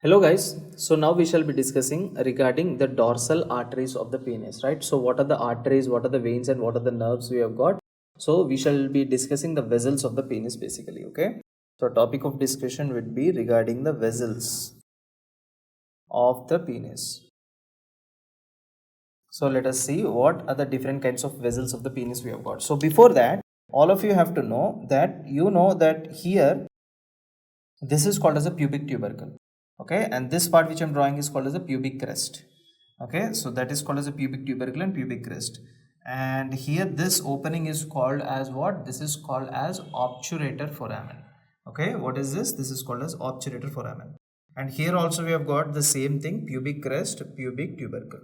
Hello guys, so now we shall be discussing regarding the dorsal arteries of the penis, right? So what are the arteries, what are the veins and what are the nerves we have got? So we shall be discussing the vessels of the penis basically, okay? So topic of discussion would be regarding the vessels of the penis. So let us see what are the different kinds of vessels of the penis we have got. So before that, all of you have to know that here this is called as a pubic tubercle. Okay, and this part which I am drawing is called as a pubic crest. Okay, so that is called as a pubic tubercle and pubic crest. And here this opening is called as what? This is called as obturator foramen. Okay, what is this? This is called as obturator foramen. And here also we have got the same thing, pubic crest, pubic tubercle.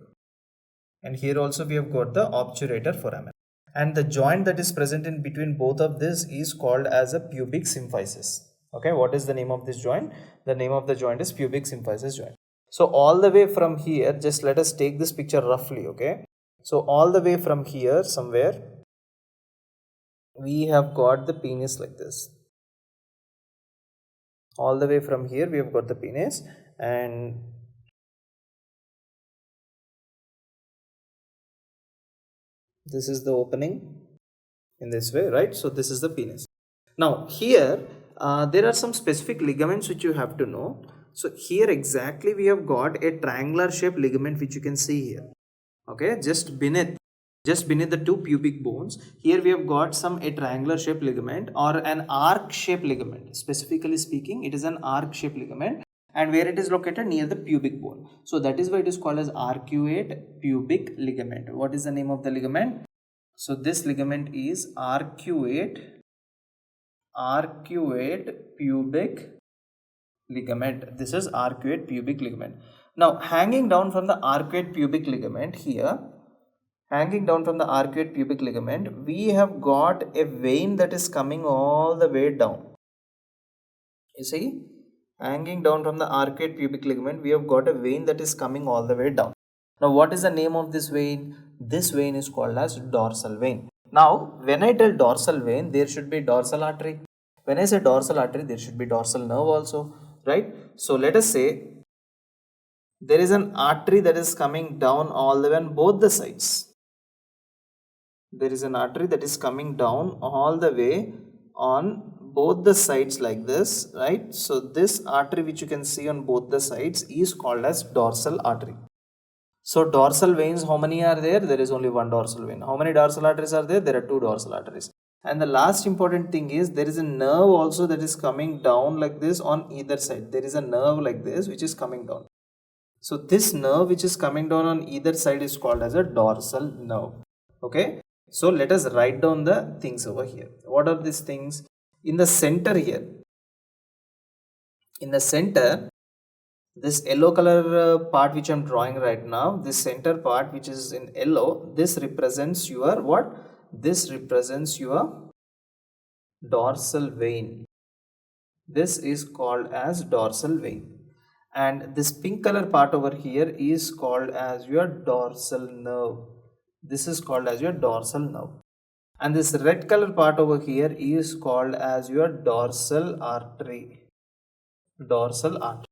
And here also we have got the obturator foramen. And the joint that is present in between both of this is called as a pubic symphysis. Okay, what is the name of this joint? The name of the joint is pubic symphysis joint. So all the way from here, just let us take this picture roughly, okay? So all the way from here somewhere, we have got the penis like this. All the way from here, we have got the penis, and this is the opening in this way, right? So this is the penis. Now here, there are some specific ligaments which you have to know. So here exactly we have got a triangular shaped ligament which you can see here. Okay, just beneath the two pubic bones, here we have got a triangular shaped ligament or an arc shaped ligament. Specifically speaking, it is an arc shaped ligament, and where it is located near the pubic bone. So that is why it is called as arcuate pubic ligament. What is the name of the ligament? So this ligament is arcuate pubic ligament. This is arcuate pubic ligament. Now hanging down from the arcuate pubic ligament here, we have got a vein that is coming all the way down. You see, hanging down from the arcuate pubic ligament, we have got a vein that is coming all the way down. Now what is the name of this vein? This vein is called as dorsal vein. Now when I tell dorsal vein, there should be dorsal artery. When I say dorsal artery, there should be dorsal nerve also, right? So let us say there is an artery that is coming down all the way on both the sides. There is an artery that is coming down all the way on both the sides like this, right? So this artery which you can see on both the sides is called as dorsal artery. So dorsal veins, how many are there? There is only one dorsal vein. How many dorsal arteries are there? There are two dorsal arteries. And the last important thing is there is a nerve also that is coming down like this on either side. There is a nerve like this which is coming down. So this nerve which is coming down on either side is called as a dorsal nerve. Okay. So let us write down the things over here. What are these things? In the center here, in the center, this yellow color part which I am drawing right now, this center part which is in yellow, this represents your what? This represents your dorsal vein. This is called as dorsal vein. And this pink color part over here is called as your dorsal nerve. This is called as your dorsal nerve. And this red color part over here is called as your dorsal artery. Dorsal artery.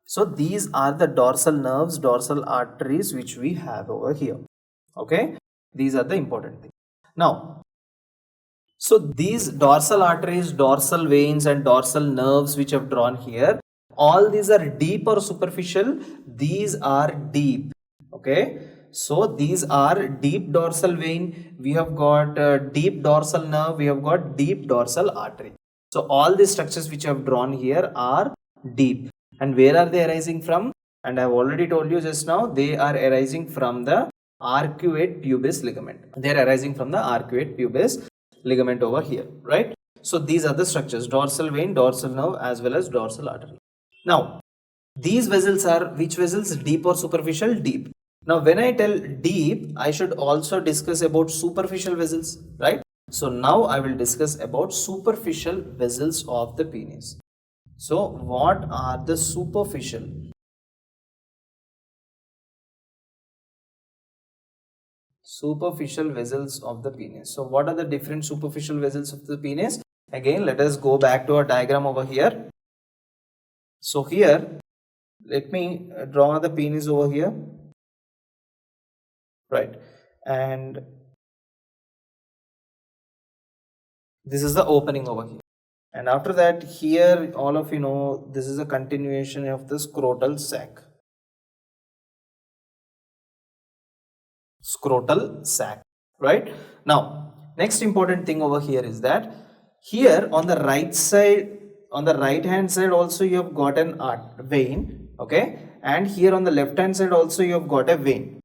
So these are the dorsal nerves, dorsal arteries which we have over here. Okay, these are the important things. Now, so these dorsal arteries, dorsal veins and dorsal nerves which I have drawn here, all these are deep or superficial? These are deep. Okay, so these are deep dorsal vein, we have got deep dorsal nerve, we have got deep dorsal artery. So all these structures which I have drawn here are deep. And where are they arising from? And I have already told you just now, they are arising from the arcuate pubis ligament. They are arising from the arcuate pubis ligament over here, right? So these are the structures, dorsal vein, dorsal nerve as well as dorsal artery. Now, these vessels are which vessels? Deep or superficial? Deep. Now, when I tell deep, I should also discuss about superficial vessels, right? So now I will discuss about superficial vessels of the penis. So what are the superficial? Superficial vessels of the penis. So what are the different superficial vessels of the penis? Again, let us go back to our diagram over here. So here let me draw the penis over here, right, and this is the opening over here. And after that, here all of you know this is a continuation of the scrotal sac. Scrotal sac, right? Now, next important thing over here is that here on the right side, on the right hand side also you have got an vein, okay, and here on the left hand side also you have got a vein.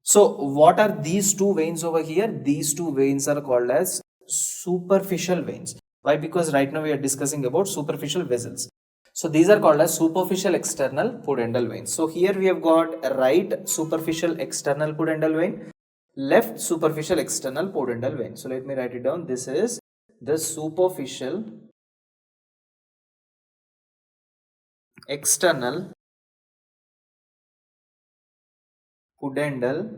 So what are these two veins over here? These two veins are called as superficial veins. Why? Because right now we are discussing about superficial vessels. So these are called as superficial external pudendal veins. So here we have got a right superficial external pudendal vein, left superficial external pudendal vein. So let me write it down. This is the superficial external pudendal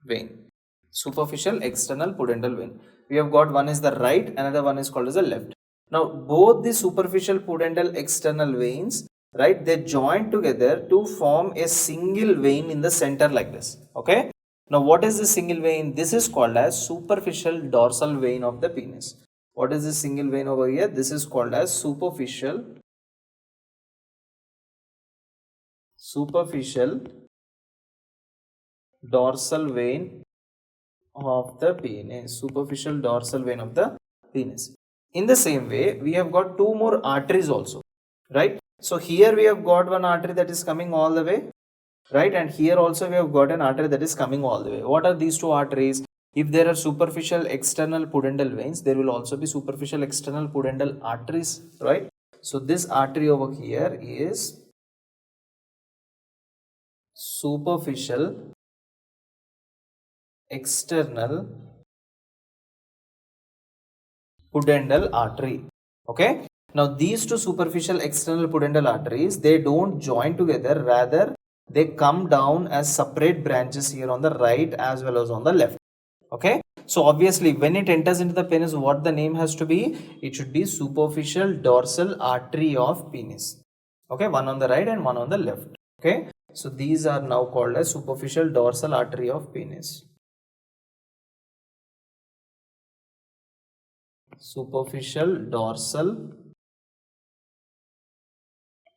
vein. Superficial external pudendal vein. We have got one is the right, another one is called as the left. Now both the superficial pudendal external veins, right, they join together to form a single vein in the center like this. Okay. Now what is the single vein? This is called as superficial dorsal vein of the penis. What is this single vein over here? This is called as superficial dorsal vein of the penis. Superficial dorsal vein of the penis. In the same way, we have got two more arteries also, right? So here we have got one artery that is coming all the way, right? And here also we have got an artery that is coming all the way. What are these two arteries? If there are superficial external pudendal veins, there will also be superficial external pudendal arteries, right? So this artery over here is superficial external pudendal artery. Okay. Now these two superficial external pudendal arteries, they don't join together, rather they come down as separate branches here on the right as well as on the left. Okay. So obviously when it enters into the penis, what the name has to be? It should be superficial dorsal artery of penis. Okay. One on the right and one on the left. Okay. So these are now called as superficial dorsal artery of penis. Superficial dorsal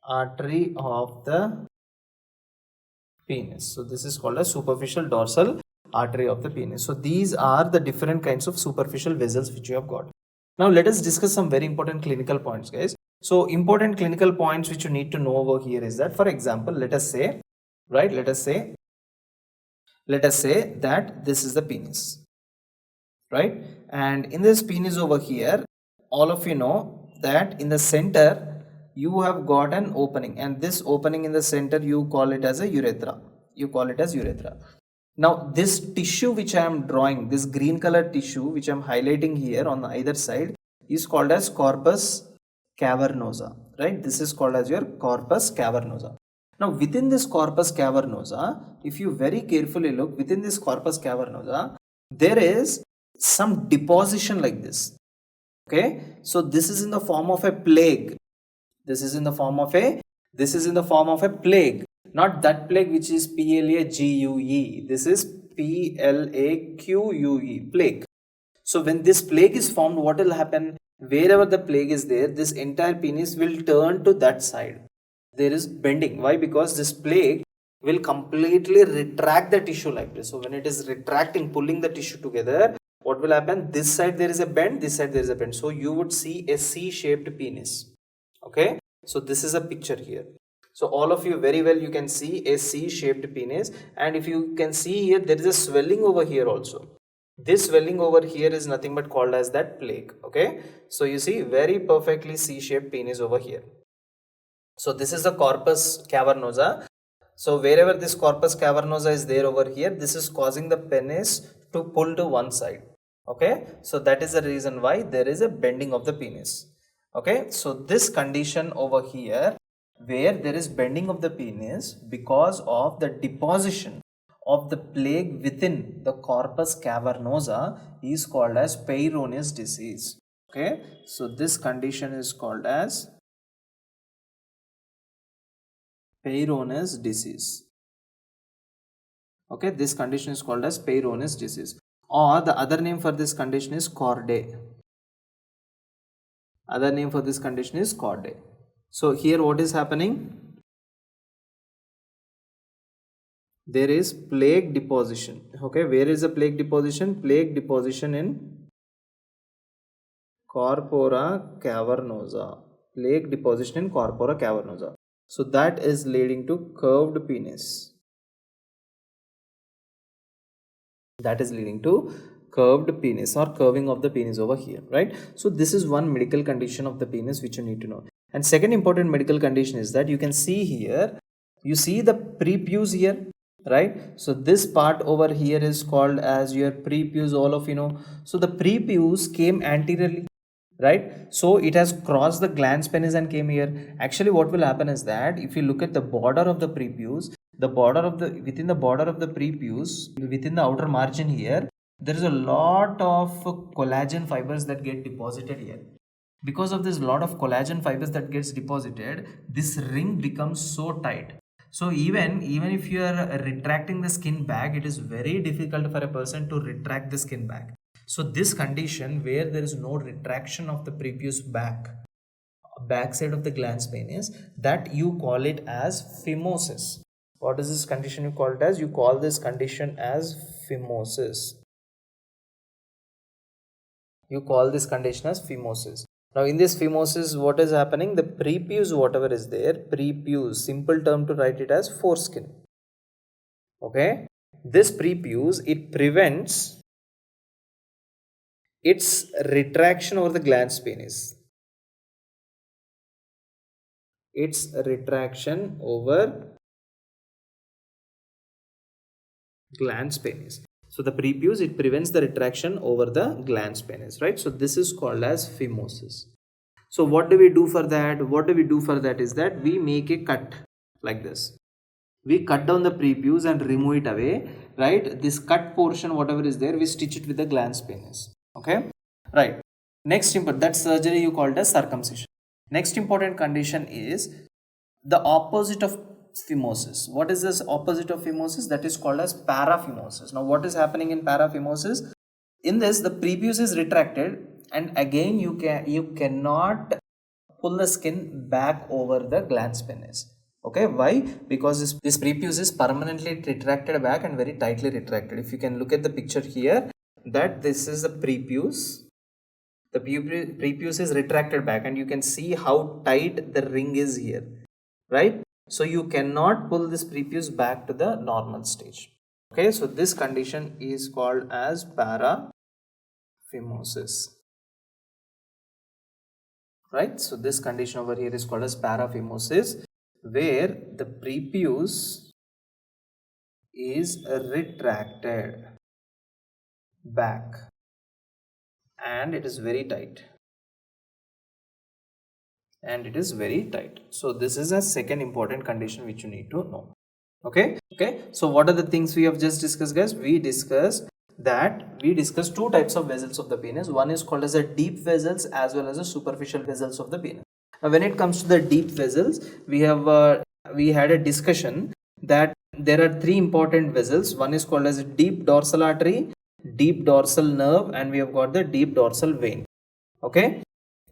artery of the penis. So this is called a superficial dorsal artery of the penis. So these are the different kinds of superficial vessels which you have got. Now let us discuss some very important clinical points, guys. So important clinical points which you need to know over here is that, for example, let us say, right, let us say that this is the penis, right? And in this penis over here, all of you know that in the center you have got an opening, and this opening in the center you call it as a urethra. You call it as urethra. Now this tissue which I am drawing, this green color tissue which I am highlighting here on either side, is called as corpus cavernosa, right? This is called as your corpus cavernosa. Now within this corpus cavernosa, if you very carefully look, within this corpus cavernosa, there is some deposition like this. Okay, so this is in the form of a plague. This is in the form of a plague, not that plague which is PLAGUE. This is PLAQUE, plague. So when this plague is formed, what will happen? Wherever the plague is there, this entire penis will turn to that side. There is bending. Why? Because this plague will completely retract the tissue like this. So when it is retracting, pulling the tissue together, what will happen? This side there is a bend, this side there is a bend. So you would see a C-shaped penis. Okay. So this is a picture here. So all of you very well, you can see a C-shaped penis. And if you can see here, there is a swelling over here also. This swelling over here is nothing but called as that plague. Okay. So you see very perfectly C-shaped penis over here. So this is the corpus cavernosa. So wherever this corpus cavernosa is there over here, this is causing the penis to pull to one side. Okay. So that is the reason why there is a bending of the penis. Okay. So this condition over here, where there is bending of the penis because of the deposition of the plague within the corpus cavernosa, is called as Peyronie's disease. Okay. So this condition is called as Peyronie's disease. Okay, this condition is called as Peyronie's disease, or the other name for this condition is 𝐒𝐻𝐫𝐚. Other name for this condition is 𝐒𝐻𝐫𝐚. So here what is happening? There is plaque deposition. Okay, where is the plaque deposition? Plaque deposition in corpora cavernosa. Plaque deposition in corpora cavernosa. So that is leading to curved penis. That is leading to curved penis or curving of the penis over here, right? So this is one medical condition of the penis which you need to know. And second important medical condition is that you can see here, you see the prepuce here, right? So this part over here is called as your prepuce, all of you know. So the prepuce came anteriorly, right? So it has crossed the glans penis and came here. Actually what will happen is that if you look at the border of the prepuce, within the border of the prepuce, within the outer margin here, there is a lot of collagen fibers that get deposited here. Because of this lot of collagen fibers that gets deposited, this ring becomes so tight. So even if you are retracting the skin back, it is very difficult for a person to retract the skin back. So this condition where there is no retraction of the prepuce backside of the glans penis, that you call it as phimosis. What is this condition you call it as? You call this condition as phimosis. You call this condition as phimosis. Now in this phimosis, what is happening? The prepuce, whatever is there, prepuce, simple term to write it as foreskin. Okay, this prepuce, it prevents its retraction over the glans penis. Its retraction over glans penis. So the prepuce, it prevents the retraction over the glans penis, right? So this is called as phimosis. So what do we do for that? What do we do for that is that we make a cut like this. We cut down the prepuce and remove it away, right? This cut portion, whatever is there, we stitch it with the glans penis. Okay, right. Next important, that surgery you called as circumcision. Next important condition is the opposite of phimosis. What is this opposite of phimosis? That is called as paraphimosis. Now what is happening in paraphimosis? In this, the prepuce is retracted, and again you cannot pull the skin back over the glans penis. Okay, why? Because this prepuce is permanently retracted back and very tightly retracted. If you can look at the picture here, that this is the prepuce. The prepuce is retracted back and you can see how tight the ring is here, right? So you cannot pull this prepuce back to the normal stage. Okay, so this condition is called as paraphimosis, right? So this condition over here is called as paraphimosis, where the prepuce is retracted back and it is very tight. So this is a second important condition which you need to know. Okay, so what are the things we have just discussed, guys? We discussed two types of vessels of the penis. One is called as the deep vessels as well as the superficial vessels of the penis. Now when it comes to the deep vessels, we had a discussion that there are three important vessels. One is called as a deep dorsal artery, deep dorsal nerve, and we have got the deep dorsal vein. Okay,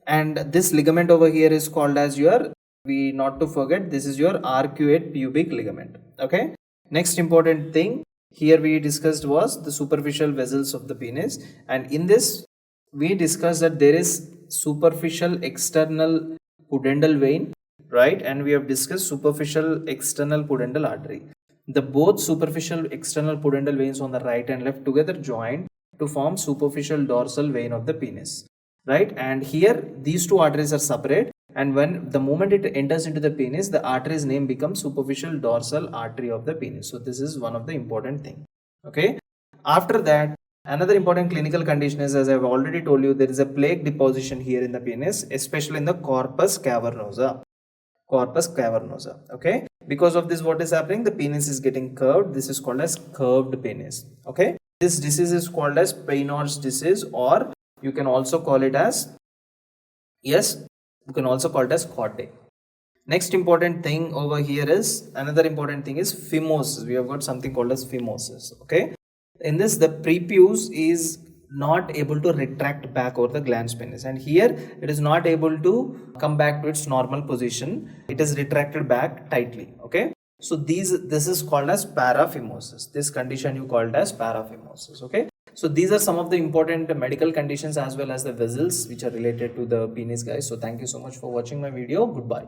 and this ligament over here is called as not to forget, this is your arcuate pubic ligament. Okay, next important thing here we discussed was the superficial vessels of the penis, and in this we discussed that there is superficial external pudendal vein, right? And we have discussed superficial external pudendal artery. The both superficial external pudendal veins on the right and left together join to form superficial dorsal vein of the penis, right? And here these two arteries are separate, and when the moment it enters into the penis, the artery's name becomes superficial dorsal artery of the penis. So this is one of the important thing. Okay, after that, another important clinical condition is, as I've already told you, there is a plaque deposition here in the penis, especially in the corpus cavernosa. Okay, because of this, what is happening? The penis is getting curved. This is called as curved penis. Okay, this disease is called as Peyronie's disease, or you can also call it as 𝐒𝐻𝐿. Next important thing over here is, another important thing is phimosis. We have got something called as phimosis. Okay, in this the prepuce is not able to retract back over the glans penis, and here it is not able to come back to its normal position. It is retracted back tightly. Okay, so this is called as paraphimosis. This condition you called as paraphimosis. Okay, so these are some of the important medical conditions as well as the vessels which are related to the penis, guys. So thank you so much for watching my video. Goodbye.